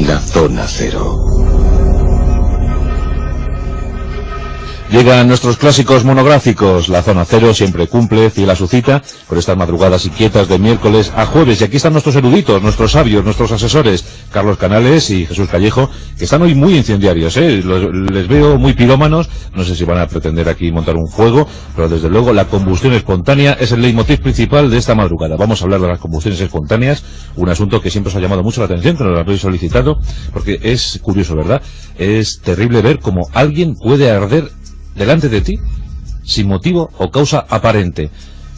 La Zona Cero. Llegan nuestros clásicos monográficos. La Zona Cero siempre cumple, fiel a su cita, por estas madrugadas inquietas de miércoles a jueves. Y aquí están nuestros eruditos, nuestros sabios, nuestros asesores, Carlos Canales y Jesús Callejo, que están hoy muy incendiarios, les veo muy pirómanos. No sé si van a pretender aquí montar un fuego, pero desde luego la combustión espontánea es el leitmotiv principal de esta madrugada. Vamos a hablar de las combustiones espontáneas, un asunto que siempre os ha llamado mucho la atención, que nos lo habéis solicitado, porque es curioso, ¿verdad? Es terrible ver cómo alguien puede arder delante de ti, sin motivo o causa aparente.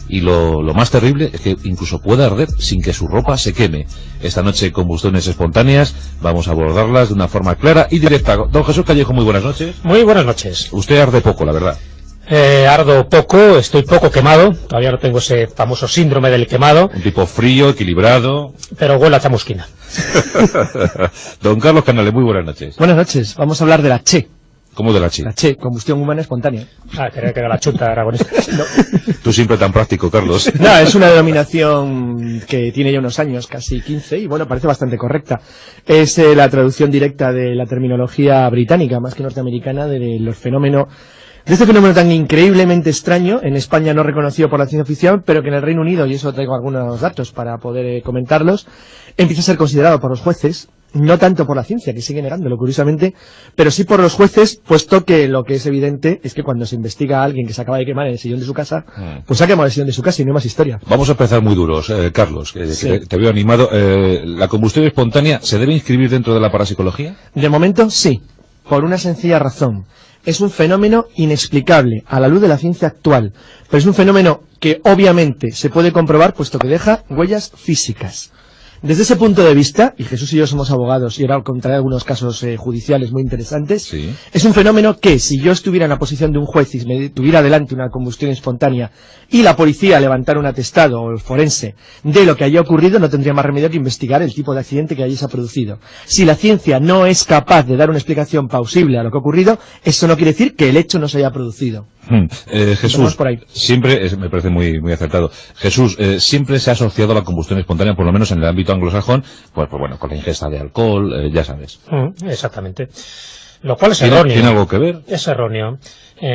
Y lo más terrible es que incluso puede arder sin que su ropa se queme. Esta noche, combustiones espontáneas, vamos a abordarlas de una forma clara y directa. Don Jesús Callejo, muy buenas noches. Muy buenas noches. Usted arde poco, la verdad. Ardo poco, estoy poco quemado, todavía no tengo ese famoso síndrome del quemado. Un tipo frío, equilibrado. Pero huele a chamusquina. Don Carlos Canales, muy buenas noches. Buenas noches, vamos a hablar de la CHE. ¿Cómo de la CHE? La CHE, combustión humana espontánea. Quería que era la chuta aragonesa. No. Tú siempre tan práctico, Carlos. No, es una denominación que tiene ya unos años, casi 15, y bueno, parece bastante correcta. Es la traducción directa de la terminología británica, más que norteamericana, de este fenómeno tan increíblemente extraño, en España no reconocido por la ciencia oficial, pero que en el Reino Unido, y eso traigo algunos datos para poder comentarlos, empieza a ser considerado por los jueces, no tanto por la ciencia, que sigue negándolo curiosamente, pero sí por los jueces, puesto que lo que es evidente es que cuando se investiga a alguien que se acaba de quemar en el sillón de su casa, pues se ha quemado el sillón de su casa y no hay más historia. Vamos a empezar muy duros, Carlos, Sí. que te veo animado. ¿La combustión espontánea se debe inscribir dentro de la parapsicología? De momento sí, por una sencilla razón. Es un fenómeno inexplicable a la luz de la ciencia actual, pero es un fenómeno que obviamente se puede comprobar puesto que deja huellas físicas. Desde ese punto de vista, y Jesús y yo somos abogados y ahora contaré algunos casos judiciales muy interesantes, Sí. Es un fenómeno que si yo estuviera en la posición de un juez y me tuviera delante una combustión espontánea y la policía levantara un atestado o el forense de lo que haya ocurrido, no tendría más remedio que investigar el tipo de accidente que allí se ha producido. Si la ciencia no es capaz de dar una explicación plausible a lo que ha ocurrido, eso no quiere decir que el hecho no se haya producido. Jesús, por ahí. siempre, me parece muy acertado, Jesús, siempre se ha asociado a la combustión espontánea, por lo menos en el ámbito anglosajón, pues bueno, con la ingesta de alcohol, ya sabes. Exactamente. Lo cual es erróneo. ¿Tiene algo que ver? Es erróneo.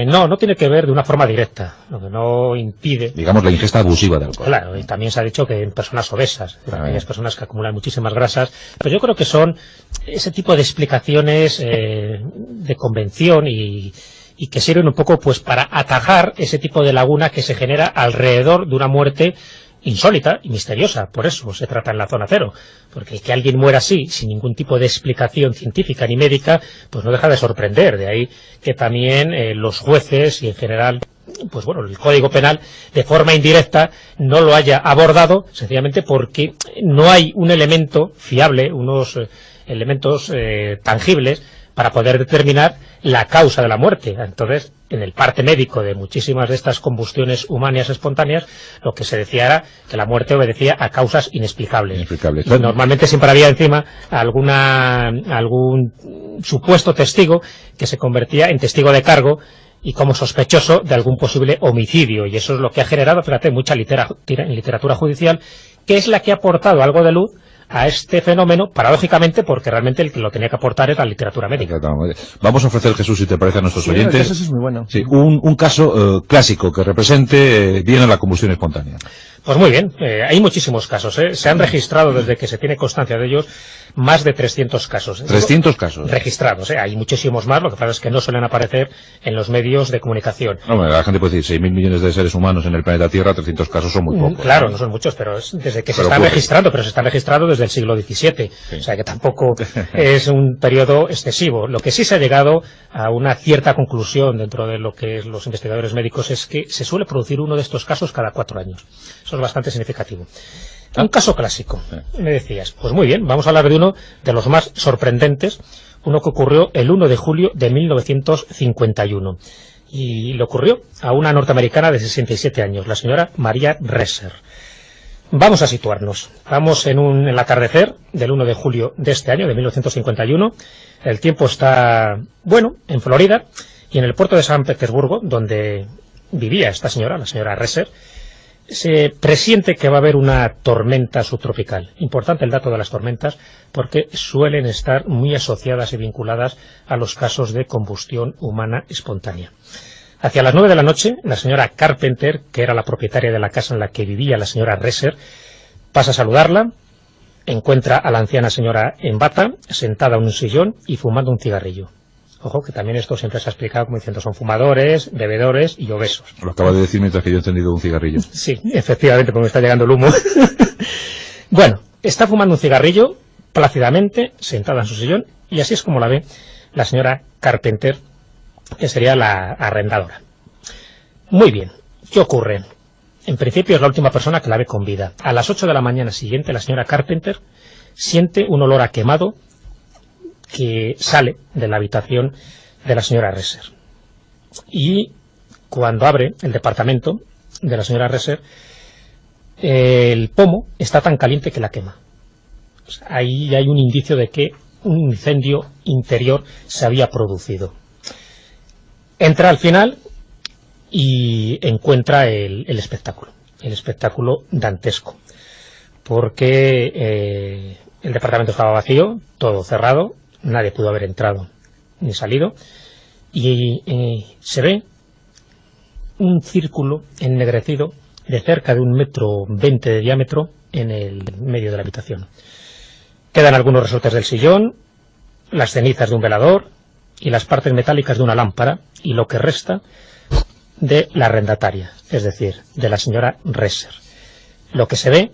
No tiene que ver de una forma directa, lo que no impide. Digamos, la ingesta abusiva de alcohol. Claro, y también se ha dicho que en personas obesas, en aquellas personas que acumulan muchísimas grasas, pero yo creo que son ese tipo de explicaciones de convención y que sirven un poco pues para atajar ese tipo de laguna que se genera alrededor de una muerte insólita y misteriosa. Por eso se trata en la Zona Cero, porque que alguien muera así, sin ningún tipo de explicación científica ni médica, pues no deja de sorprender. De ahí que también los jueces y en general, pues bueno, el Código Penal de forma indirecta no lo haya abordado, sencillamente porque no hay un elemento fiable, unos elementos tangibles para poder determinar la causa de la muerte. Entonces, en el parte médico de muchísimas de estas combustiones humanas espontáneas, lo que se decía era que la muerte obedecía a causas inexplicables. Y normalmente siempre había encima algún supuesto testigo que se convertía en testigo de cargo y como sospechoso de algún posible homicidio. Y eso es lo que ha generado, fíjate, mucha literatura judicial, que es la que ha aportado algo de luz a este fenómeno, paradójicamente, porque realmente el que lo tenía que aportar era la literatura médica. Vamos a ofrecer, Jesús, si te parece, a nuestros oyentes, Eso es muy bueno. Sí, un caso clásico que represente bien a la combustión espontánea. Pues muy bien, hay muchísimos casos, se han registrado desde que se tiene constancia de ellos más de 300 casos. 300 casos. Registrados, hay muchísimos más, lo que pasa es que no suelen aparecer en los medios de comunicación. No, la gente puede decir 6.000 millones de seres humanos en el planeta Tierra, 300 casos son muy pocos. Claro, no son muchos, pero es desde que se están registrando, pero se están registrando desde el siglo XVII, sí. O sea que tampoco es un periodo excesivo. Lo que sí se ha llegado a una cierta conclusión dentro de lo que es los investigadores médicos es que se suele producir uno de estos casos cada 4 años. Eso es bastante significativo. Un caso clásico, me decías. Pues muy bien, vamos a hablar de uno de los más sorprendentes, uno que ocurrió el 1 de julio de 1951. Y le ocurrió a una norteamericana de 67 años, la señora María Resser. Vamos a situarnos. Vamos en el atardecer del 1 de julio de este año, de 1951. El tiempo está bueno en Florida y en el puerto de San Petersburgo, donde vivía esta señora, la señora Resser. se presiente que va a haber una tormenta subtropical. Importante el dato de las tormentas, porque suelen estar muy asociadas y vinculadas a los casos de combustión humana espontánea. Hacia las 9 de la noche, la señora Carpenter, que era la propietaria de la casa en la que vivía la señora Reser, pasa a saludarla, encuentra a la anciana señora en bata, sentada en un sillón y fumando un cigarrillo. Ojo, que también esto siempre se ha explicado como diciendo son fumadores, bebedores y obesos. Lo acaba de decir mientras que yo he encendido un cigarrillo. Sí, efectivamente, porque me está llegando el humo. Bueno, está fumando un cigarrillo plácidamente, sentada en su sillón, y así es como la ve la señora Carpenter, que sería la arrendadora. Muy bien, ¿qué ocurre? En principio es la última persona que la ve con vida. A las 8 de la mañana siguiente, la señora Carpenter siente un olor a quemado que sale de la habitación de la señora Reser. Y cuando abre el departamento de la señora Reser, el pomo está tan caliente que la quema. O sea, ahí hay un indicio de que un incendio interior se había producido. Entra al final y encuentra el espectáculo dantesco, porque el departamento estaba vacío, todo cerrado, nadie pudo haber entrado ni salido, y se ve un círculo ennegrecido de cerca de 1,20 m de diámetro en el medio de la habitación. Quedan algunos resortes del sillón, las cenizas de un velador y las partes metálicas de una lámpara, y lo que resta de la arrendataria, es decir, de la señora Reser. Lo que se ve,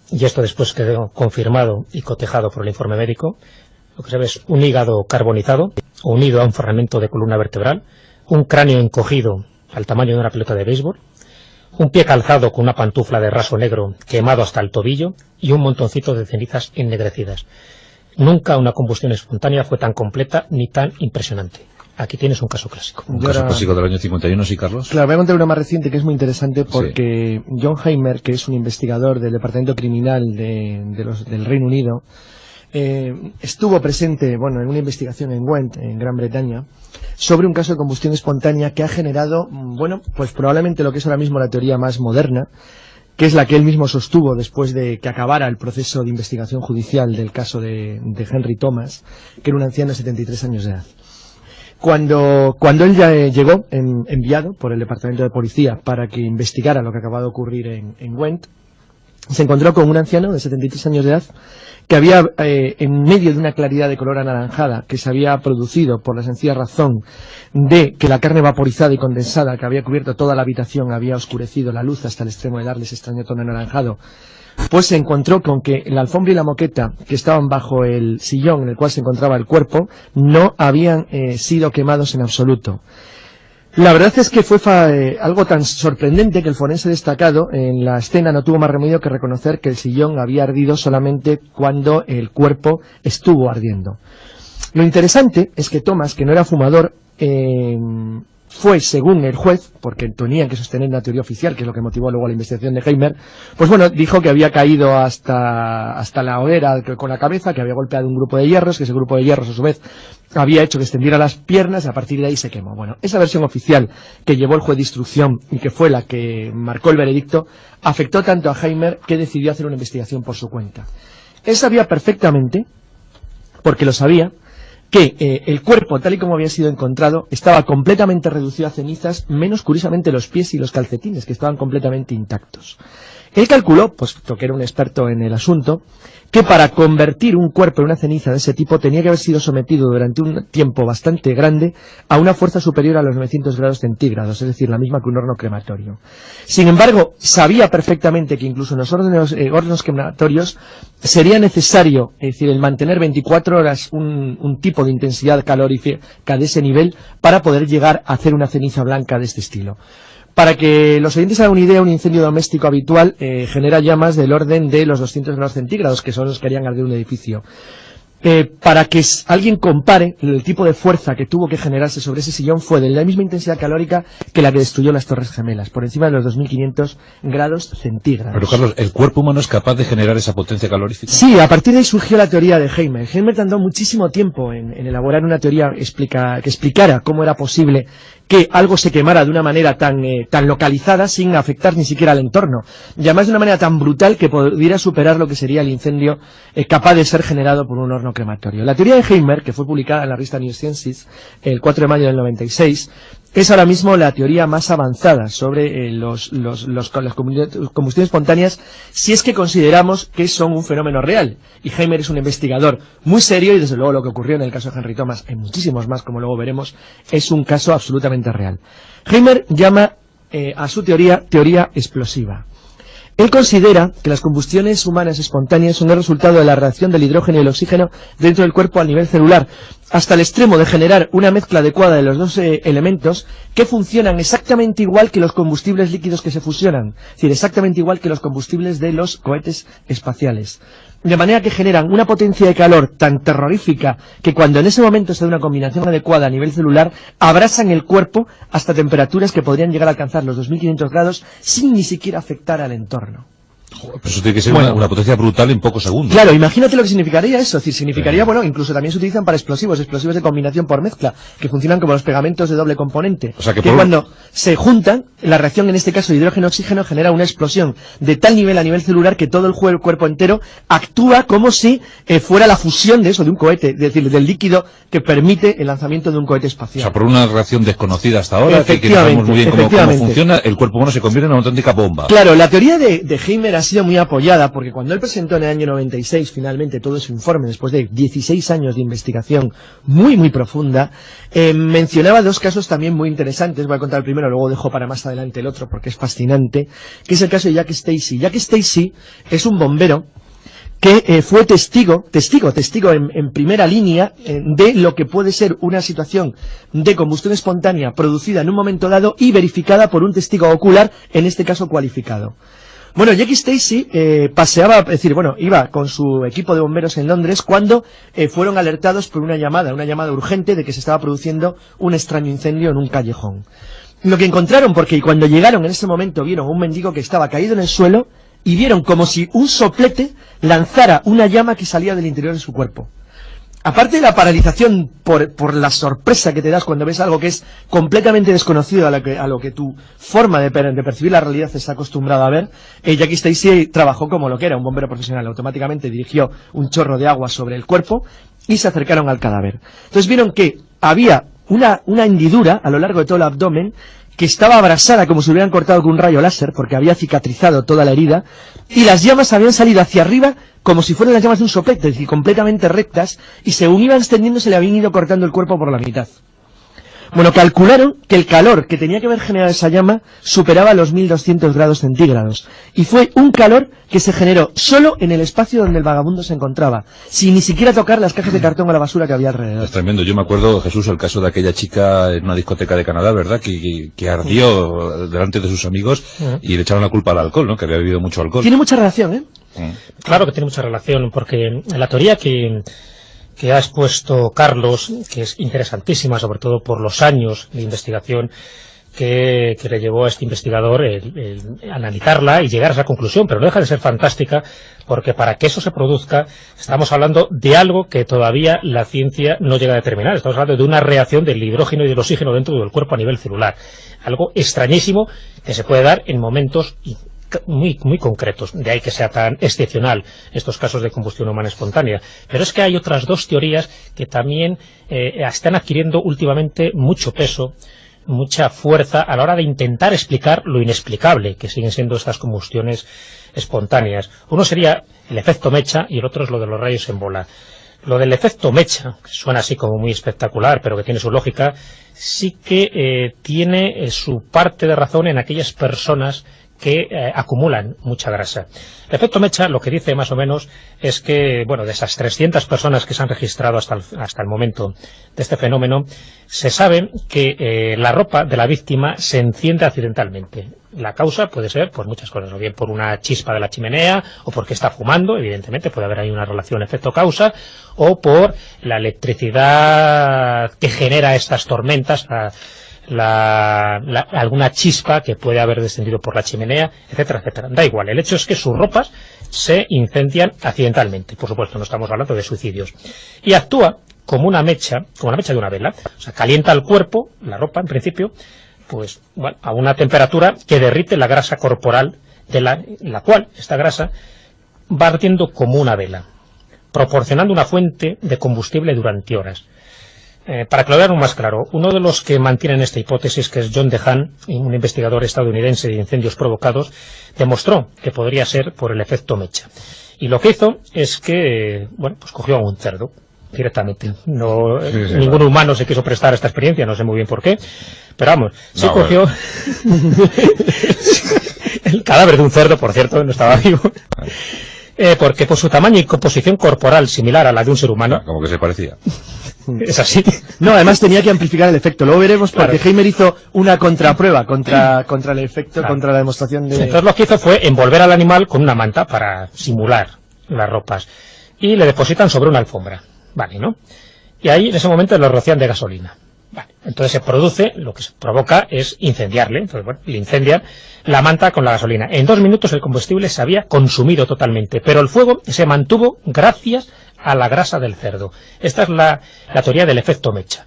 y esto después quedó confirmado y cotejado por el informe médico, lo que se ve es un hígado carbonizado, unido a un fragmento de columna vertebral, un cráneo encogido al tamaño de una pelota de béisbol, un pie calzado con una pantufla de raso negro quemado hasta el tobillo y un montoncito de cenizas ennegrecidas. Nunca una combustión espontánea fue tan completa ni tan impresionante. Aquí tienes un caso clásico. Un caso clásico del año 51, ¿sí, Carlos? Claro, voy a contar una más reciente que es muy interesante porque sí. John Heimer, que es un investigador del Departamento Criminal del Reino Unido, estuvo presente, bueno, en una investigación en Gwent, en Gran Bretaña, sobre un caso de combustión espontánea que ha generado, bueno, pues probablemente lo que es ahora mismo la teoría más moderna, que es la que él mismo sostuvo después de que acabara el proceso de investigación judicial del caso de Henry Thomas, que era un anciano de 73 años de edad. Cuando él ya llegó, enviado por el Departamento de Policía para que investigara lo que acababa de ocurrir en Gwent, se encontró con un anciano de 73 años de edad que había, en medio de una claridad de color anaranjada que se había producido por la sencilla razón de que la carne vaporizada y condensada que había cubierto toda la habitación había oscurecido la luz hasta el extremo de darle ese extraño tono anaranjado, pues se encontró con que la alfombra y la moqueta que estaban bajo el sillón en el cual se encontraba el cuerpo no habían sido quemados en absoluto. La verdad es que fue algo tan sorprendente que el forense destacado en la escena no tuvo más remedio que reconocer que el sillón había ardido solamente cuando el cuerpo estuvo ardiendo. Lo interesante es que Thomas, que no era fumador, fue, según el juez, porque tenían que sostener una teoría oficial, que es lo que motivó luego la investigación de Heimer, pues bueno, dijo que había caído hasta la hoguera con la cabeza, que había golpeado un grupo de hierros, que ese grupo de hierros a su vez había hecho que extendiera las piernas y a partir de ahí se quemó. Bueno, esa versión oficial que llevó el juez de instrucción y que fue la que marcó el veredicto, afectó tanto a Heimer que decidió hacer una investigación por su cuenta. Él sabía perfectamente, porque lo sabía, que el cuerpo, tal y como había sido encontrado, estaba completamente reducido a cenizas, menos curiosamente los pies y los calcetines, que estaban completamente intactos. Él calculó, puesto que era un experto en el asunto, que para convertir un cuerpo en una ceniza de ese tipo tenía que haber sido sometido durante un tiempo bastante grande a una fuerza superior a los 900 grados centígrados, es decir, la misma que un horno crematorio. Sin embargo, sabía perfectamente que incluso en los hornos crematorios sería necesario, es decir, el mantener 24 horas un tipo de intensidad calorífica de ese nivel para poder llegar a hacer una ceniza blanca de este estilo. Para que los oyentes hagan una idea, un incendio doméstico habitual genera llamas del orden de los 200 grados centígrados, que son los que harían arder un edificio. Para que alguien compare el tipo de fuerza que tuvo que generarse sobre ese sillón fue de la misma intensidad calórica que la que destruyó las Torres Gemelas, por encima de los 2500 grados centígrados. Pero Carlos, ¿el cuerpo humano es capaz de generar esa potencia calorífica? Sí, a partir de ahí surgió la teoría de Heimer. Heimer tardó muchísimo tiempo en elaborar una teoría que explicara cómo era posible que algo se quemara de una manera tan localizada sin afectar ni siquiera al entorno, y además de una manera tan brutal que pudiera superar lo que sería el incendio capaz de ser generado por un horno crematorio. La teoría de Heimer, que fue publicada en la revista New Sciences el 4 de mayo del 96, es ahora mismo la teoría más avanzada sobre las combustiones espontáneas, si es que consideramos que son un fenómeno real. Y Heimer es un investigador muy serio, y desde luego lo que ocurrió en el caso de Henry Thomas, en muchísimos más, como luego veremos, es un caso absolutamente real. Heimer llama a su teoría explosiva. Él considera que las combustiones humanas espontáneas son el resultado de la reacción del hidrógeno y el oxígeno dentro del cuerpo a nivel celular, hasta el extremo de generar una mezcla adecuada de los dos elementos que funcionan exactamente igual que los combustibles líquidos que se fusionan, es decir, exactamente igual que los combustibles de los cohetes espaciales. De manera que generan una potencia de calor tan terrorífica que cuando en ese momento se da una combinación adecuada a nivel celular, abrasan el cuerpo hasta temperaturas que podrían llegar a alcanzar los 2500 grados sin ni siquiera afectar al entorno. Joder, pues eso tiene que ser una potencia brutal en pocos segundos. Claro, imagínate lo que significaría eso. Es decir, significaría, incluso también se utilizan para explosivos de combinación por mezcla, que funcionan como los pegamentos de doble componente. O sea que cuando se juntan, la reacción en este caso de hidrógeno-oxígeno genera una explosión de tal nivel a nivel celular que todo el cuerpo entero actúa como si fuera la fusión de eso, de un cohete, es decir, del líquido que permite el lanzamiento de un cohete espacial. O sea, por una reacción desconocida hasta ahora, que no sabemos muy bien cómo funciona, el cuerpo humano se convierte en una auténtica bomba. Claro, la teoría de Heimer ha sido muy apoyada, porque cuando él presentó en el año 96 finalmente todo su informe, después de 16 años de investigación muy profunda, mencionaba dos casos también muy interesantes. Voy a contar el primero, luego dejo para más adelante el otro porque es fascinante, que es el caso de Jack Stacy. Jack Stacy es un bombero que fue testigo en primera línea de lo que puede ser una situación de combustión espontánea producida en un momento dado y verificada por un testigo ocular, en este caso cualificado. Bueno, Jackie Stacy iba con su equipo de bomberos en Londres cuando fueron alertados por una llamada urgente de que se estaba produciendo un extraño incendio en un callejón. Lo que encontraron, porque cuando llegaron en ese momento vieron a un mendigo que estaba caído en el suelo y vieron como si un soplete lanzara una llama que salía del interior de su cuerpo. Aparte de la paralización por la sorpresa que te das cuando ves algo que es completamente desconocido a lo que tu forma de percibir la realidad está acostumbrado a ver, Jackie Stacy trabajó como lo que era un bombero profesional. Automáticamente dirigió un chorro de agua sobre el cuerpo y se acercaron al cadáver. Entonces vieron que había una hendidura a lo largo de todo el abdomen que estaba abrasada como si hubieran cortado con un rayo láser, porque había cicatrizado toda la herida, y las llamas habían salido hacia arriba como si fueran las llamas de un soplete, es decir, completamente rectas, y según iban extendiéndose le habían ido cortando el cuerpo por la mitad. Bueno, calcularon que el calor que tenía que haber generado esa llama superaba los 1200 grados centígrados, y fue un calor que se generó solo en el espacio donde el vagabundo se encontraba, sin ni siquiera tocar las cajas de cartón o la basura que había alrededor. Es tremendo. Yo me acuerdo, Jesús, el caso de aquella chica en una discoteca de Canadá, ¿verdad?, que ardió delante de sus amigos y le echaron la culpa al alcohol, ¿no?, que había bebido mucho alcohol. Tiene mucha relación, ¿eh? Claro que tiene mucha relación, porque la teoría que ha expuesto Carlos, que es interesantísima, sobre todo por los años de investigación que le llevó a este investigador el analizarla y llegar a esa conclusión, pero no deja de ser fantástica, porque para que eso se produzca estamos hablando de algo que todavía la ciencia no llega a determinar. Estamos hablando de una reacción del hidrógeno y del oxígeno dentro del cuerpo a nivel celular, algo extrañísimo que se puede dar en momentos muy concretos, de ahí que sea tan excepcional estos casos de combustión humana espontánea. Pero es que hay otras dos teorías que también están adquiriendo últimamente mucho peso, mucha fuerza a la hora de intentar explicar lo inexplicable que siguen siendo estas combustiones espontáneas. Uno sería el efecto mecha y el otro es lo de los rayos en bola. Lo del efecto mecha, que suena así como muy espectacular, pero que tiene su lógica, sí que tiene su parte de razón en aquellas personas que acumulan mucha grasa. El efecto mecha lo que dice más o menos es que, bueno, de esas 300 personas que se han registrado hasta el momento de este fenómeno, se sabe que la ropa de la víctima se enciende accidentalmente. La causa puede ser por muchas cosas, o bien por una chispa de la chimenea, o porque está fumando, evidentemente puede haber ahí una relación efecto-causa, o por la electricidad que genera estas tormentas, alguna chispa que puede haber descendido por la chimenea, etcétera, etcétera. Da igual, el hecho es que sus ropas se incendian accidentalmente. Por supuesto, no estamos hablando de suicidios. Y actúa como una mecha de una vela. O sea, calienta el cuerpo, la ropa en principio, pues bueno, a una temperatura que derrite la grasa corporal, de la cual esta grasa va ardiendo como una vela, proporcionando una fuente de combustible durante horas. Para que lo vean más claro, uno de los que mantienen esta hipótesis, que es John DeHaan, un investigador estadounidense de incendios provocados, demostró que podría ser por el efecto mecha. Y lo que hizo es que, bueno, pues cogió a un cerdo directamente. Ningún humano se quiso prestar a esta experiencia, no sé muy bien por qué, pero vamos, cogió el cadáver de un cerdo, por cierto, no estaba vivo. Porque por su tamaño y composición corporal similar a la de un ser humano. Como que se parecía. Es así. No, además tenía que amplificar el efecto. Luego veremos, porque Heimer hizo una contraprueba contra el efecto, contra la demostración de... Entonces lo que hizo fue envolver al animal con una manta para simular las ropas. Y le depositan sobre una alfombra. Vale, ¿no? Y ahí en ese momento lo rocian de gasolina. Vale. Entonces se produce, lo que se provoca es incendiarle. Entonces, bueno, le incendian la manta con la gasolina. En 2 minutos el combustible se había consumido totalmente, pero el fuego se mantuvo gracias a la grasa del cerdo. Esta es la teoría del efecto mecha.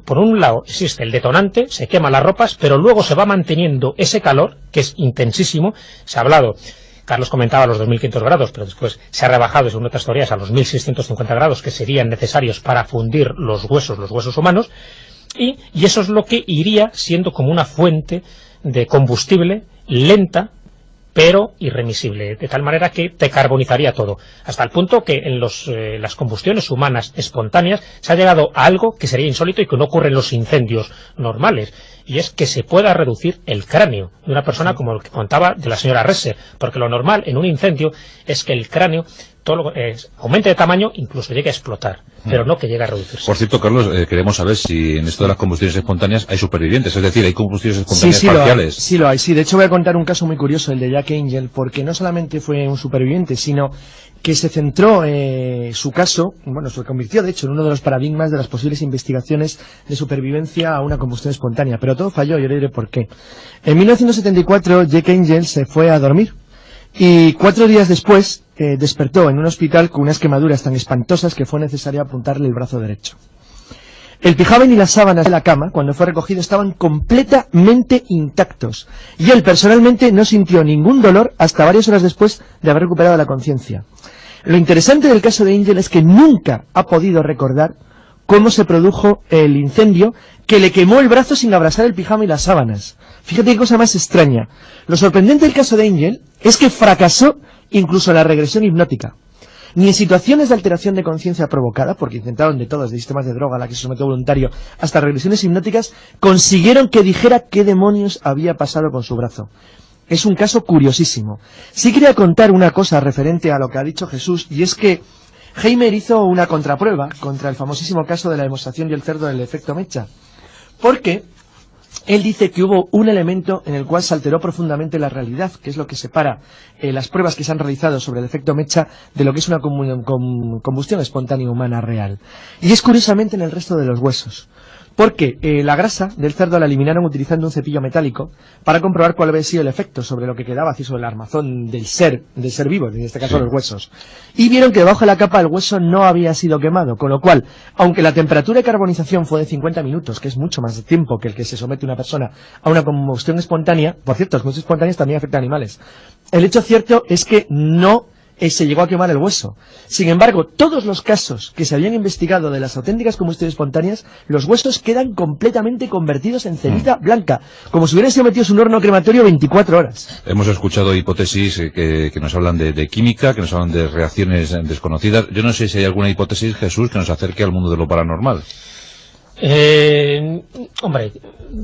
Por un lado existe el detonante, se queman las ropas, pero luego se va manteniendo ese calor, que es intensísimo. Se ha hablado, Carlos comentaba los 2500 grados, pero después se ha rebajado, según otras teorías, a los 1650 grados, que serían necesarios para fundir los huesos humanos, y eso es lo que iría siendo como una fuente de combustible lenta, pero irremisible, de tal manera que te carbonizaría todo, hasta el punto que en las combustiones humanas espontáneas se ha llegado a algo que sería insólito y que no ocurre en los incendios normales, y es que se pueda reducir el cráneo de una persona, como el que contaba de la señora Resser, porque lo normal en un incendio es que el cráneo aumente de tamaño, incluso llegue a explotar, pero no que llegue a reducirse. Por cierto, Carlos, queremos saber si en esto de las combustiones espontáneas hay supervivientes, es decir, hay combustiones espontáneas parciales. Sí lo hay. De hecho voy a contar un caso muy curioso, el de Jack Angel, porque no solamente fue un superviviente, sino que se centró su caso, bueno, se convirtió de hecho en uno de los paradigmas de las posibles investigaciones de supervivencia a una combustión espontánea, pero todo falló, yo le diré por qué. En 1974 Jack Angel se fue a dormir y 4 días después despertó en un hospital con unas quemaduras tan espantosas que fue necesario apuntarle el brazo derecho. El pijamen y las sábanas de la cama, cuando fue recogido, estaban completamente intactos, y él personalmente no sintió ningún dolor hasta varias horas después de haber recuperado la conciencia. Lo interesante del caso de Angel es que nunca ha podido recordar cómo se produjo el incendio que le quemó el brazo sin abrasar el pijama y las sábanas. Fíjate qué cosa más extraña. Lo sorprendente del caso de Angel es que fracasó incluso la regresión hipnótica. Ni en situaciones de alteración de conciencia provocada, porque intentaron de todos, de sistemas de droga a la que se sometió voluntario, hasta regresiones hipnóticas, consiguieron que dijera qué demonios había pasado con su brazo. Es un caso curiosísimo. Sí quería contar una cosa referente a lo que ha dicho Jesús, y es que Heimer hizo una contraprueba contra el famosísimo caso de la demostración del cerdo del efecto mecha, porque él dice que hubo un elemento en el cual se alteró profundamente la realidad, que es lo que separa las pruebas que se han realizado sobre el efecto mecha de lo que es una combustión espontánea humana real. Y es curiosamente en el resto de los huesos. Porque la grasa del cerdo la eliminaron utilizando un cepillo metálico para comprobar cuál había sido el efecto sobre lo que quedaba así sobre el armazón del ser vivo, en este caso los huesos. Y vieron que debajo de la capa el hueso no había sido quemado, con lo cual, aunque la temperatura de carbonización fue de 50 minutos, que es mucho más de tiempo que el que se somete una persona a una combustión espontánea, por cierto, las combustiones espontáneas también afectan a animales, el hecho cierto es que no se llegó a quemar el hueso. Sin embargo, todos los casos que se habían investigado de las auténticas combustiones espontáneas, los huesos quedan completamente convertidos en ceniza blanca, como si hubieran sido metidos en un horno crematorio 24 horas. Hemos escuchado hipótesis que nos hablan de química, que nos hablan de reacciones desconocidas. Yo no sé si hay alguna hipótesis, Jesús, que nos acerque al mundo de lo paranormal. Hombre,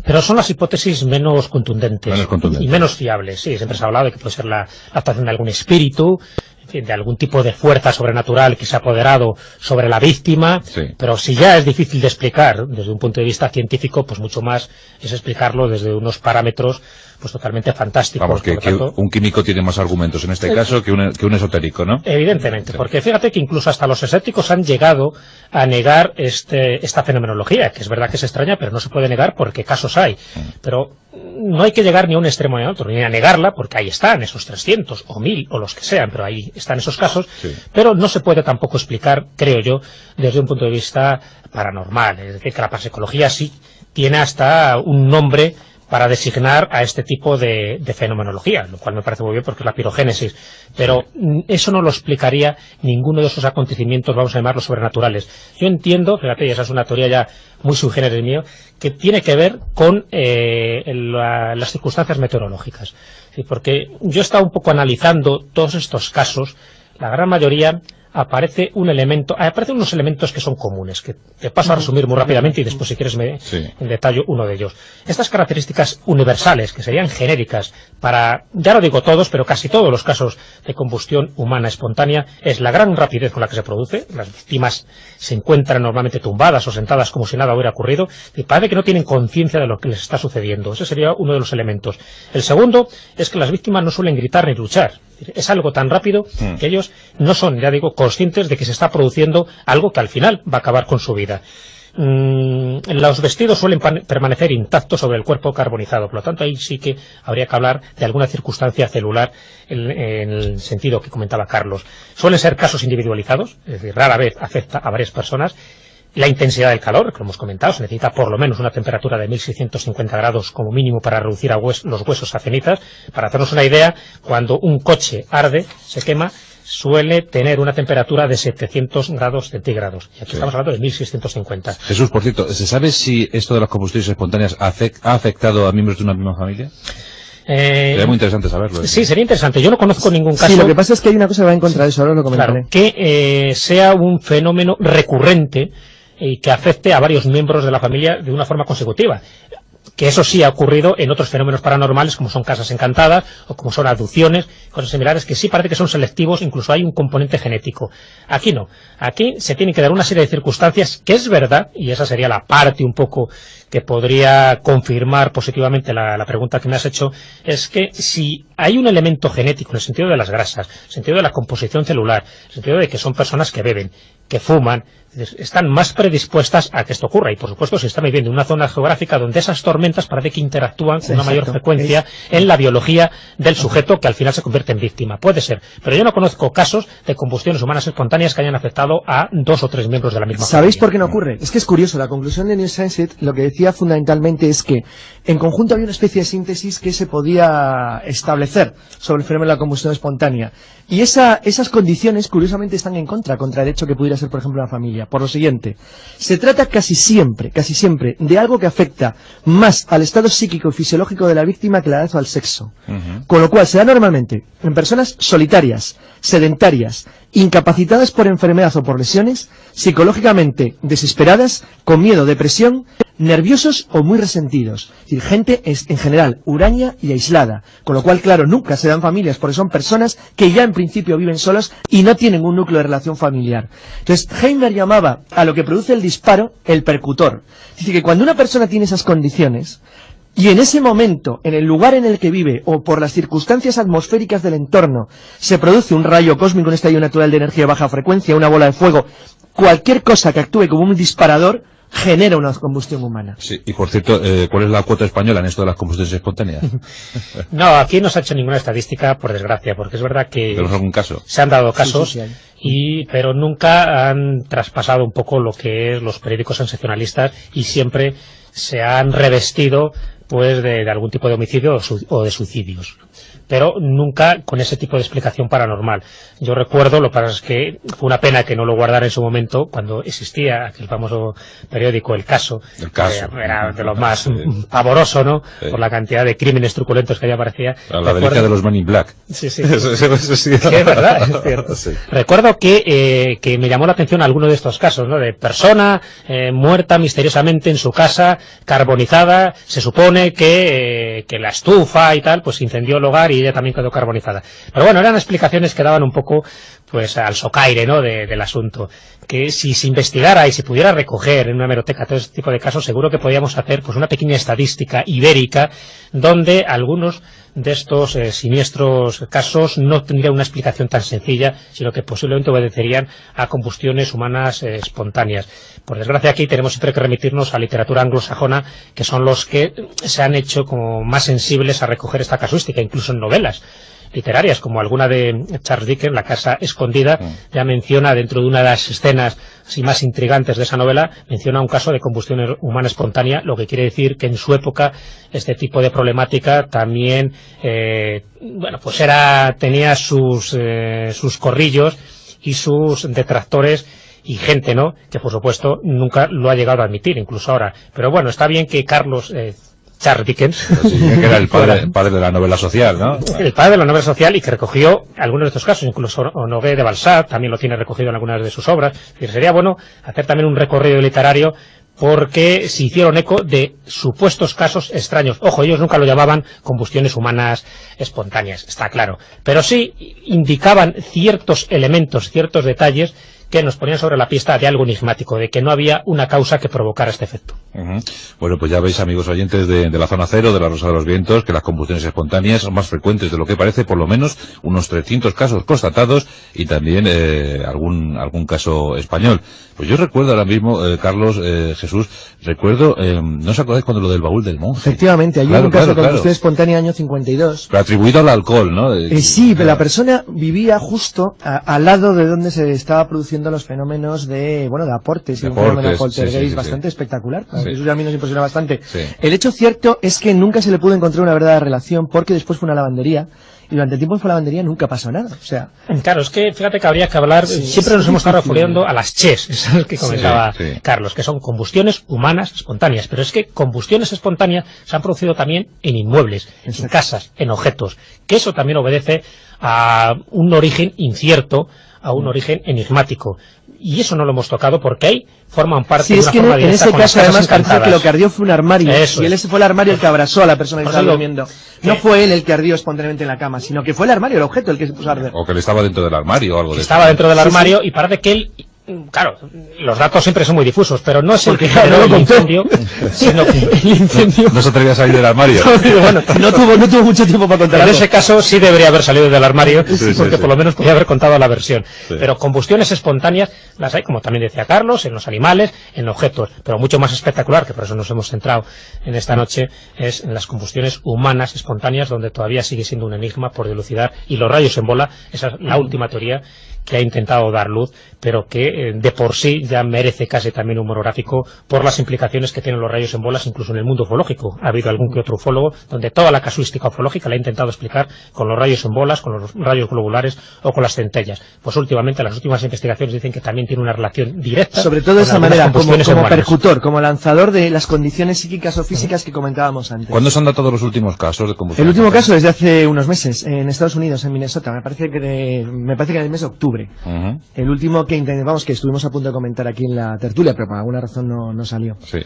pero son las hipótesis menos contundentes y menos fiables. Sí, siempre se ha hablado de que puede ser la actuación de algún espíritu, en fin, de algún tipo de fuerza sobrenatural que se ha apoderado sobre la víctima, pero si ya es difícil de explicar desde un punto de vista científico, pues mucho más es explicarlo desde unos parámetros pues totalmente fantásticos. Vamos, que un químico tiene más argumentos en este caso que un esotérico, ¿no? Evidentemente, porque fíjate que incluso hasta los escépticos han llegado a negar esta fenomenología, que es verdad que es extraña, pero no se puede negar porque casos hay. Pero no hay que llegar ni a un extremo ni a otro, ni a negarla, porque ahí están esos 300 o 1000 o los que sean, pero ahí están esos casos, sí. Pero no se puede tampoco explicar, creo yo, desde un punto de vista paranormal. Es decir, que la parapsicología sí tiene hasta un nombre para designar a este tipo de fenomenología, lo cual me parece muy bien porque es la pirogénesis, pero eso no lo explicaría ninguno de esos acontecimientos, vamos a llamarlos sobrenaturales. Yo entiendo, fíjate, y esa es una teoría ya muy sui generis mío, que tiene que ver con las circunstancias meteorológicas, ¿sí? Porque yo he estado un poco analizando todos estos casos, la gran mayoría aparecen unos elementos que son comunes, que te paso a resumir muy rápidamente y después si quieres en detalle uno de ellos. Estas características universales, que serían genéricas para, ya no digo todos, pero casi todos los casos de combustión humana espontánea, es la gran rapidez con la que se produce. Las víctimas se encuentran normalmente tumbadas o sentadas como si nada hubiera ocurrido, y parece que no tienen conciencia de lo que les está sucediendo. Ese sería uno de los elementos. El segundo es que las víctimas no suelen gritar ni luchar. Es algo tan rápido que ellos no son, ya digo, conscientes de que se está produciendo algo que al final va a acabar con su vida. Los vestidos suelen permanecer intactos sobre el cuerpo carbonizado, por lo tanto ahí sí que habría que hablar de alguna circunstancia celular en el sentido que comentaba Carlos. Suelen ser casos individualizados, es decir, rara vez afecta a varias personas. La intensidad del calor, que lo hemos comentado, se necesita por lo menos una temperatura de 1650 grados como mínimo para reducir los huesos a cenizas. Para hacernos una idea, cuando un coche arde, se quema, suele tener una temperatura de 700 grados centígrados. Y aquí estamos hablando de 1650. Jesús, por cierto, ¿se sabe si esto de las combustiones espontáneas ha afectado a miembros de una misma familia? Sería muy interesante saberlo. Sí, sería interesante. Yo no conozco ningún caso. Sí, lo que pasa es que hay una cosa que va en contra de eso, ahora lo comentaré. Claro, que sea un fenómeno recurrente y que afecte a varios miembros de la familia de una forma consecutiva. Que eso sí ha ocurrido en otros fenómenos paranormales, como son casas encantadas, o como son abducciones, cosas similares, que sí parece que son selectivos, incluso hay un componente genético. Aquí no. Aquí se tiene que dar una serie de circunstancias que es verdad, y esa sería la parte un poco que podría confirmar positivamente la pregunta que me has hecho, es que si hay un elemento genético en el sentido de las grasas, en el sentido de la composición celular, en el sentido de que son personas que beben, que fuman, están más predispuestas a que esto ocurra. Y por supuesto si están viviendo en una zona geográfica donde esas tormentas parece que interactúan con una mayor frecuencia en la biología del sujeto, que al final se convierte en víctima. Puede ser, pero yo no conozco casos de combustiones humanas espontáneas que hayan afectado a 2 o 3 miembros de la misma familia. ¿Sabéis por qué no ocurre? Es que es curioso, la conclusión de New Science lo que decía fundamentalmente es que en conjunto había una especie de síntesis que se podía establecer sobre el fenómeno de la combustión espontánea. Y esas condiciones, curiosamente, están contra el hecho que pudiera ser, por ejemplo, una familia. Por lo siguiente, se trata casi siempre, de algo que afecta más al estado psíquico y fisiológico de la víctima que la edad o al sexo. Con lo cual, se da normalmente en personas solitarias, sedentarias, incapacitadas por enfermedad o por lesiones, psicológicamente desesperadas, con miedo, depresión, nerviosos o muy resentidos. Es decir, gente en general huraña y aislada, con lo cual, claro, nunca se dan familias, porque son personas que ya en principio viven solas y no tienen un núcleo de relación familiar. Entonces, Heimer llamaba a lo que produce el disparo el percutor. Es decir, que cuando una persona tiene esas condiciones, y en ese momento, en el lugar en el que vive, o por las circunstancias atmosféricas del entorno, se produce un rayo cósmico, un estallido natural de energía de baja frecuencia, una bola de fuego, cualquier cosa que actúe como un disparador, genera una combustión humana. Sí, y por cierto, ¿cuál es la cuota española en esto de las combustiones espontáneas? No, aquí no se ha hecho ninguna estadística, por desgracia, porque es verdad que ¿tenemos algún caso? Se han dado casos, sí. Pero nunca han traspasado un poco lo que es los periódicos sensacionalistas y siempre se han revestido pues de algún tipo de homicidio o de suicidios, pero nunca con ese tipo de explicación paranormal. Yo recuerdo, lo que pasa es que fue una pena que no lo guardara en su momento, cuando existía aquel famoso periódico El Caso. Era de lo más pavoroso, ¿no? Sí. Por la cantidad de crímenes truculentos que allá aparecía. La delicia de los Men in Black. Sí. Sí, es verdad, es cierto. Sí. Recuerdo que me llamó la atención alguno de estos casos, ¿no? De persona muerta misteriosamente en su casa, carbonizada, se supone que la estufa y tal, pues incendió el hogar y ella también quedó carbonizada. Pero bueno, eran explicaciones que daban un poco pues al socaire, ¿no?, del asunto. Que si se investigara y se pudiera recoger en una hemeroteca todo este tipo de casos, seguro que podíamos hacer pues una pequeña estadística ibérica donde algunos de estos siniestros casos no tendrían una explicación tan sencilla, sino que posiblemente obedecerían a combustiones humanas espontáneas. Por desgracia, aquí tenemos siempre que remitirnos a literatura anglosajona, que son los que se han hecho como más sensibles a recoger esta casuística, incluso en novelas literarias, como alguna de Charles Dickens, La casa escondida, ya menciona dentro de una de las escenas así más intrigantes de esa novela, menciona un caso de combustión humana espontánea, lo que quiere decir que en su época este tipo de problemática también bueno, pues tenía sus corrillos y sus detractores y gente, ¿no?, que por supuesto nunca lo ha llegado a admitir, incluso ahora. Pero bueno, está bien que Charles Dickens, sí, que era el padre de la novela social, ¿no? El padre de la novela social, y que recogió algunos de estos casos, incluso Honoré de Balzac también lo tiene recogido en algunas de sus obras. Es decir, sería bueno hacer también un recorrido literario, porque se hicieron eco de supuestos casos extraños. Ojo, ellos nunca lo llamaban combustiones humanas espontáneas, está claro, pero sí indicaban ciertos elementos, ciertos detalles que nos ponían sobre la pista de algo enigmático, de que no había una causa que provocara este efecto. Bueno, pues ya veis, amigos oyentes de la Zona Cero, de la Rosa de los Vientos, que las combustiones espontáneas son más frecuentes de lo que parece, por lo menos unos 300 casos constatados, y también algún caso español. Pues yo recuerdo ahora mismo, Carlos, Jesús, recuerdo, ¿no os acordáis cuando lo del baúl del monje? Efectivamente, hay un caso de combustión espontánea año 52. Pero atribuido al alcohol, ¿no? Sí, pero la persona vivía justo al lado de donde se estaba produciendo los fenómenos de aportes, y un fenómeno poltergeist bastante espectacular. Sí. Eso a mí nos impresiona bastante. Sí. El hecho cierto es que nunca se le pudo encontrar una verdadera relación, porque después fue una lavandería, y durante el tiempo que fue la lavandería nunca pasó nada. O sea, claro, es que fíjate que habría que hablar, siempre nos hemos estado refiriendo a las CHES, esas que comentaba Carlos, que son combustiones humanas espontáneas, pero es que combustiones espontáneas se han producido también en inmuebles, en casas, en objetos, que eso también obedece a un origen incierto, a un origen enigmático. Y eso no lo hemos tocado porque ahí forman parte de una forma en ese caso además parece que lo que ardió fue un armario, eso y ese fue el armario el que abrazó a la persona que estaba durmiendo. No fue él el que ardió espontáneamente en la cama, sino que fue el armario, el objeto, el que se puso a arder. O que él estaba dentro del armario o algo de eso. Estaba dentro del armario y parece que él... Claro, los datos siempre son muy difusos, pero no es el que generó el incendio, sino que el incendio... No se atrevía a salir del armario. Bueno, no tuvo mucho tiempo para contar. En ese caso sí debería haber salido del armario, porque por lo menos podía haber contado la versión. Sí. Pero combustiones espontáneas las hay, como también decía Carlos, en los animales, en objetos, pero mucho más espectacular, que por eso nos hemos centrado en esta noche, es en las combustiones humanas espontáneas, donde todavía sigue siendo un enigma por dilucidar, y los rayos en bola, esa es la última teoría que ha intentado dar luz, pero que de por sí ya merece casi también un monográfico por las implicaciones que tienen los rayos en bolas, incluso en el mundo ufológico. Ha habido algún que otro ufólogo donde toda la casuística ufológica la ha intentado explicar con los rayos en bolas, con los rayos globulares o con las centellas. Pues últimamente las últimas investigaciones dicen que también tiene una relación directa, sobre todo de esa manera, como percutor, como lanzador de las condiciones psíquicas o físicas que comentábamos antes. ¿Cuándo se han dado todos los últimos casos de combustión? El último caso es de hace unos meses, en Estados Unidos, en Minnesota, me parece que en el mes de octubre. El último que estuvimos a punto de comentar aquí en la tertulia, pero por alguna razón no salió. Sí.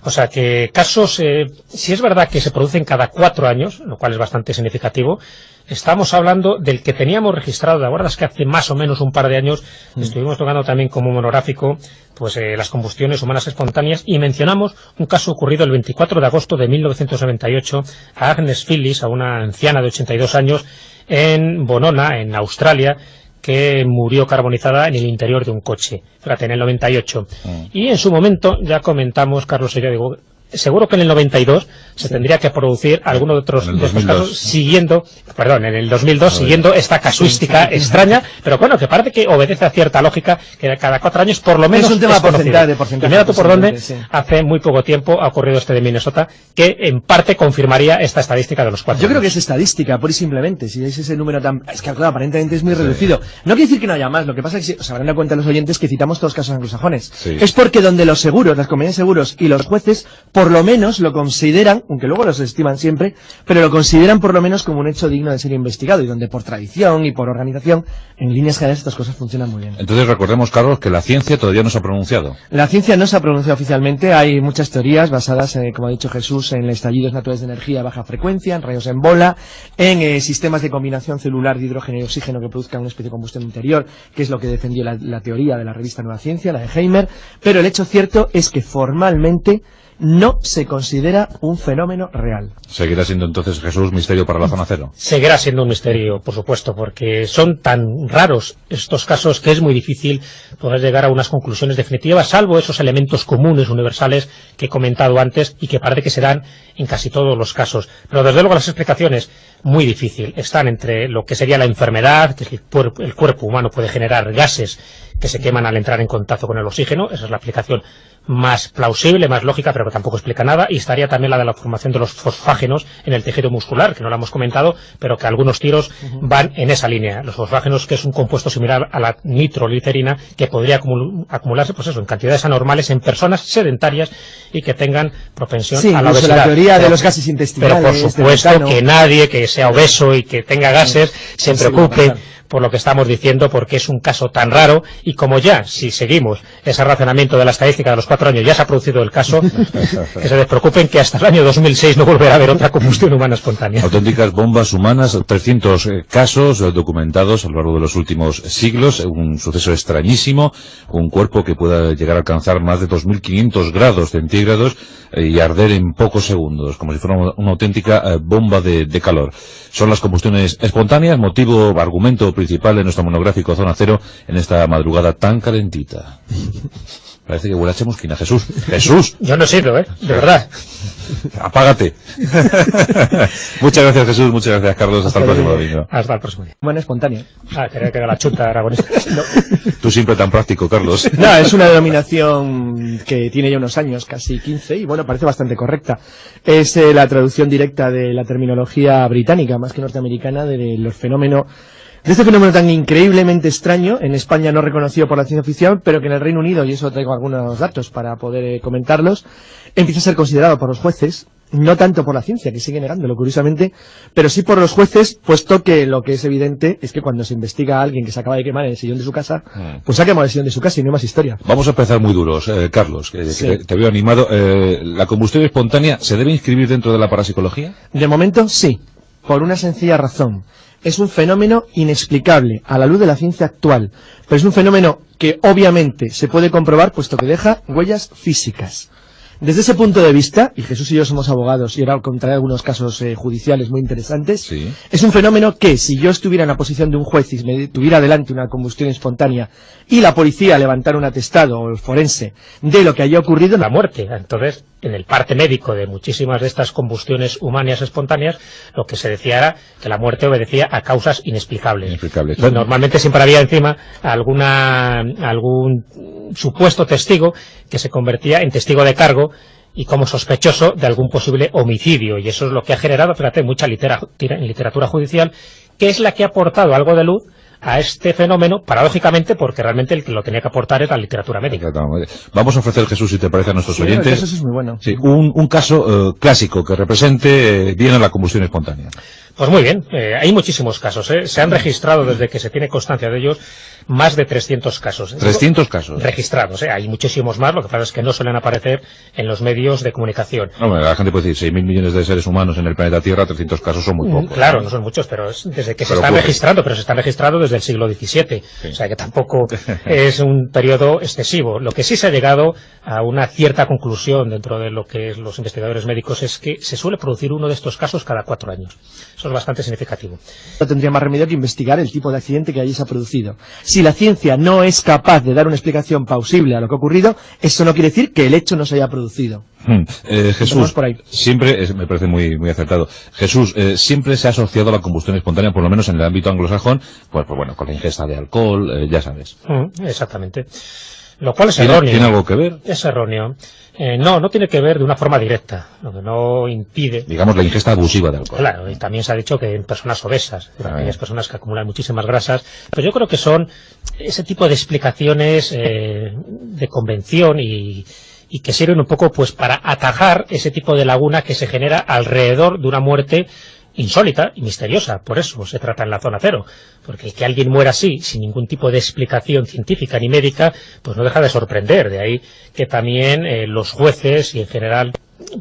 O sea que casos, si es verdad que se producen cada 4 años, lo cual es bastante significativo, estamos hablando del que teníamos registrado, ¿te acuerdas que hace más o menos un par de años estuvimos tocando también como monográfico pues las combustiones humanas espontáneas, y mencionamos un caso ocurrido el 24 de agosto de 1998 a Agnes Phillips, a una anciana de 82 años en Bonona, en Australia, que murió carbonizada en el interior de un coche, fíjate, en el 98. Y en su momento ya comentamos, Carlos y yo, digo, seguro que en el 92 se tendría que producir alguno de otros de estos casos en el 2002 siguiendo esta casuística extraña, pero bueno, que parece que obedece a cierta lógica, que cada 4 años por lo menos es un tema de porcentaje. Y mira tú por dónde, hace muy poco tiempo ha ocurrido este de Minnesota, que en parte confirmaría esta estadística de los 4 Yo años. creo que es estadística, pura y simplemente, si es ese número tan... Es que claro, aparentemente es muy reducido. No quiere decir que no haya más, lo que pasa es que se habrán dado cuenta los oyentes que citamos todos los casos anglosajones. Es porque donde los seguros, las compañías de seguros y los jueces por lo menos lo consideran, aunque luego los estiman siempre, pero lo consideran por lo menos como un hecho digno de ser investigado, y donde por tradición y por organización, en líneas generales estas cosas funcionan muy bien. Entonces recordemos, Carlos, que la ciencia todavía no se ha pronunciado. La ciencia no se ha pronunciado oficialmente, hay muchas teorías basadas, como ha dicho Jesús, en estallidos naturales de energía a baja frecuencia, en rayos en bola, en sistemas de combinación celular de hidrógeno y oxígeno que produzcan una especie de combustión interior, que es lo que defendió la teoría de la revista Nueva Ciencia, la de Heimer, pero el hecho cierto es que formalmente no se considera un fenómeno real. ¿Seguirá siendo entonces, Jesús, misterio para la zona cero? Seguirá siendo un misterio, por supuesto, porque son tan raros estos casos que es muy difícil poder llegar a unas conclusiones definitivas, salvo esos elementos comunes, universales, que he comentado antes y que parece que se dan en casi todos los casos. Pero desde luego las explicaciones, muy difícil, están entre lo que sería la enfermedad, que el cuerpo humano puede generar gases que se queman al entrar en contacto con el oxígeno, esa es la explicación más plausible, más lógica, pero que tampoco explica nada, y estaría también la de la formación de los fosfágenos en el tejido muscular, que no la hemos comentado, pero que algunos tiros van en esa línea. Los fosfágenos, que es un compuesto similar a la nitroglicerina, que podría acumularse, pues eso, en cantidades anormales en personas sedentarias y que tengan propensión a la obesidad. La teoría de los gases intestinales. Pero por supuesto que nadie que sea obeso y que tenga gases se preocupe por lo que estamos diciendo, porque es un caso tan raro, y como ya, si seguimos ese razonamiento de la estadística de los 4 años, ya se ha producido el caso, que se despreocupen que hasta el año 2006 no volverá a haber otra combustión humana espontánea. Auténticas bombas humanas, 300 casos documentados a lo largo de los últimos siglos, un suceso extrañísimo, un cuerpo que pueda llegar a alcanzar más de 2.500 grados centígrados y arder en pocos segundos, como si fuera una auténtica bomba de calor. Son las combustiones espontáneas, argumento principal de nuestro monográfico Zona Cero en esta madrugada tan calentita. Parece que huele a chamusquina. Jesús. ¡Jesús! Yo no he sido, de verdad. Apágate. Muchas gracias, Jesús. Muchas gracias, Carlos. Hasta el próximo domingo. Hasta el próximo día. Bueno, espontánea. Quería que era la chuta aragonesa. No. Tú siempre tan práctico, Carlos. No, es una denominación que tiene ya unos años, casi 15, y bueno, parece bastante correcta. Es la traducción directa de la terminología británica, más que norteamericana, de los fenómenos. De este fenómeno tan increíblemente extraño, en España no reconocido por la ciencia oficial, pero que en el Reino Unido, y eso traigo algunos datos para poder comentarlos, empieza a ser considerado por los jueces, no tanto por la ciencia, que sigue negándolo curiosamente, pero sí por los jueces, puesto que lo que es evidente es que cuando se investiga a alguien que se acaba de quemar en el sillón de su casa, pues se ha quemado el sillón de su casa y no hay más historia. Vamos a empezar muy duros, Carlos, que te veo animado. ¿La combustión espontánea se debe inscribir dentro de la parapsicología? De momento sí, por una sencilla razón. Es un fenómeno inexplicable a la luz de la ciencia actual, pero es un fenómeno que obviamente se puede comprobar puesto que deja huellas físicas. Desde ese punto de vista, y Jesús y yo somos abogados y ahora contaré algunos casos judiciales muy interesantes, sí. Es un fenómeno que si yo estuviera en la posición de un juez y me tuviera delante una combustión espontánea y la policía levantara un atestado o el forense de lo que haya ocurrido, la muerte. Entonces, en el parte médico de muchísimas de estas combustiones humanas espontáneas, lo que se decía era que la muerte obedecía a causas inexplicables. Y normalmente siempre había encima algún supuesto testigo que se convertía en testigo de cargo y como sospechoso de algún posible homicidio, y eso es lo que ha generado, fíjate, mucha literatura judicial, que es la que ha aportado algo de luz a este fenómeno, paradójicamente, porque realmente el que lo tenía que aportar es la literatura médica. Vamos a ofrecer, Jesús, si te parece, a nuestros oyentes, eso es muy bueno. Sí, un caso clásico que represente bien a la combustión espontánea. Pues muy bien, hay muchísimos casos, se han registrado desde que se tiene constancia de ellos más de 300 casos. 300 casos. Registrados, hay muchísimos más, lo que pasa es que no suelen aparecer en los medios de comunicación. No, la gente puede decir 6.000 millones de seres humanos en el planeta Tierra, 300 casos son muy pocos. Claro, no son muchos, pero es desde que se están registrando, pero se están registrando desde el siglo XVII, sí. O sea que tampoco es un periodo excesivo. Lo que sí se ha llegado a una cierta conclusión dentro de lo que es los investigadores médicos es que se suele producir uno de estos casos cada 4 años. Eso es bastante significativo. No tendría más remedio que investigar el tipo de accidente que allí se ha producido. Si la ciencia no es capaz de dar una explicación plausible a lo que ha ocurrido, eso no quiere decir que el hecho no se haya producido. Jesús, siempre, me parece muy acertado, Jesús, siempre se ha asociado a la combustión espontánea, por lo menos en el ámbito anglosajón, pues bueno, con la ingesta de alcohol, ya sabes. Exactamente. Lo cual es erróneo. ¿Tiene algo que ver? Es erróneo. No tiene que ver de una forma directa, lo que no impide... Digamos, la ingesta abusiva de alcohol. Claro, y también se ha dicho que en personas obesas, en aquellas personas que acumulan muchísimas grasas, pero yo creo que son ese tipo de explicaciones de convención y y que sirven un poco pues para atajar ese tipo de laguna que se genera alrededor de una muerte insólita y misteriosa. Por eso se trata en la zona cero, porque que alguien muera así, sin ningún tipo de explicación científica ni médica, pues no deja de sorprender. De ahí que también los jueces y en general,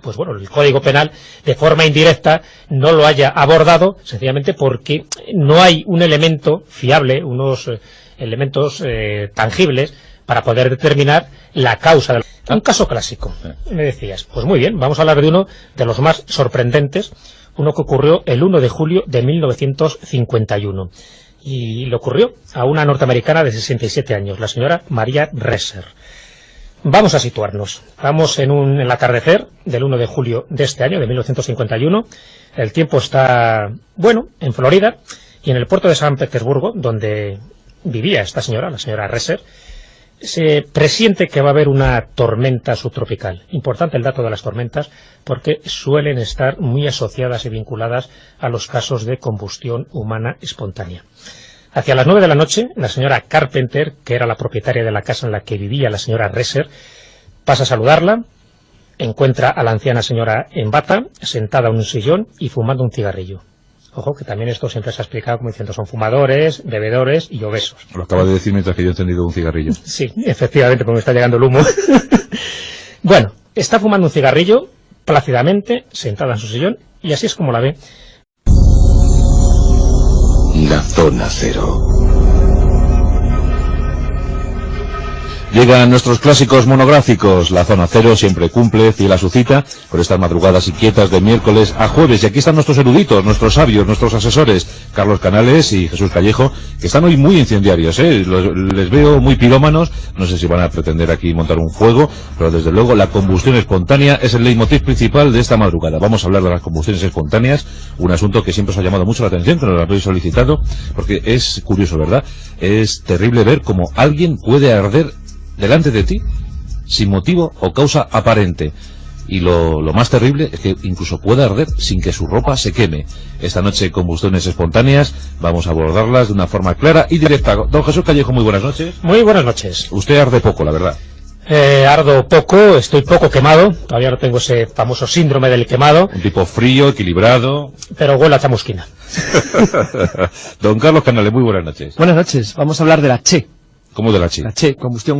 pues bueno, el Código Penal de forma indirecta no lo haya abordado, sencillamente porque no hay un elemento fiable, unos elementos tangibles para poder determinar la causa del... Un caso clásico, me decías. Pues muy bien, vamos a hablar de uno de los más sorprendentes, uno que ocurrió el 1 de julio de 1951. Y le ocurrió a una norteamericana de 67 años, la señora Maria Resser. Vamos a situarnos. Vamos en el atardecer del 1 de julio de este año, de 1951. El tiempo está, bueno, en Florida, y en el puerto de San Petersburgo, donde vivía esta señora, la señora Resser, se presiente que va a haber una tormenta subtropical. Importante el dato de las tormentas, porque suelen estar muy asociadas y vinculadas a los casos de combustión humana espontánea. Hacia las 9 de la noche, la señora Carpenter, que era la propietaria de la casa en la que vivía la señora Resser, pasa a saludarla, encuentra a la anciana señora en bata, sentada en un sillón y fumando un cigarrillo. Ojo, que también esto siempre se ha explicado como diciendo son fumadores, bebedores y obesos. Lo acaba de decir mientras que yo he encendido un cigarrillo. Sí, efectivamente, porque me está llegando el humo. Bueno, está fumando un cigarrillo plácidamente, sentada en su sillón, y así es como la ve. La zona cero. Llegan nuestros clásicos monográficos. La zona cero siempre cumple, fiel a su cita, por estas madrugadas inquietas de miércoles a jueves. Y aquí están nuestros eruditos, nuestros sabios, nuestros asesores, Carlos Canales y Jesús Callejo, que están hoy muy incendiarios, ¿eh? Les veo muy pirómanos. No sé si van a pretender aquí montar un fuego, pero desde luego la combustión espontánea es el leitmotiv principal de esta madrugada. Vamos a hablar de las combustiones espontáneas, un asunto que siempre os ha llamado mucho la atención, que nos lo habéis solicitado, porque es curioso, ¿verdad? Es terrible ver cómo alguien puede arder delante de ti, sin motivo o causa aparente. Y lo más terrible es que incluso puede arder sin que su ropa se queme. Esta noche, combustiones espontáneas, vamos a abordarlas de una forma clara y directa. Don Jesús Callejo, muy buenas noches. Muy buenas noches. Usted arde poco, la verdad. Ardo poco, estoy poco quemado, todavía no tengo ese famoso síndrome del quemado. Un tipo frío, equilibrado. Pero huele a chamusquina. Don Carlos Canales, muy buenas noches. Buenas noches, vamos a hablar de la CHE. ¿Cómo de la CHE? La CHE, combustión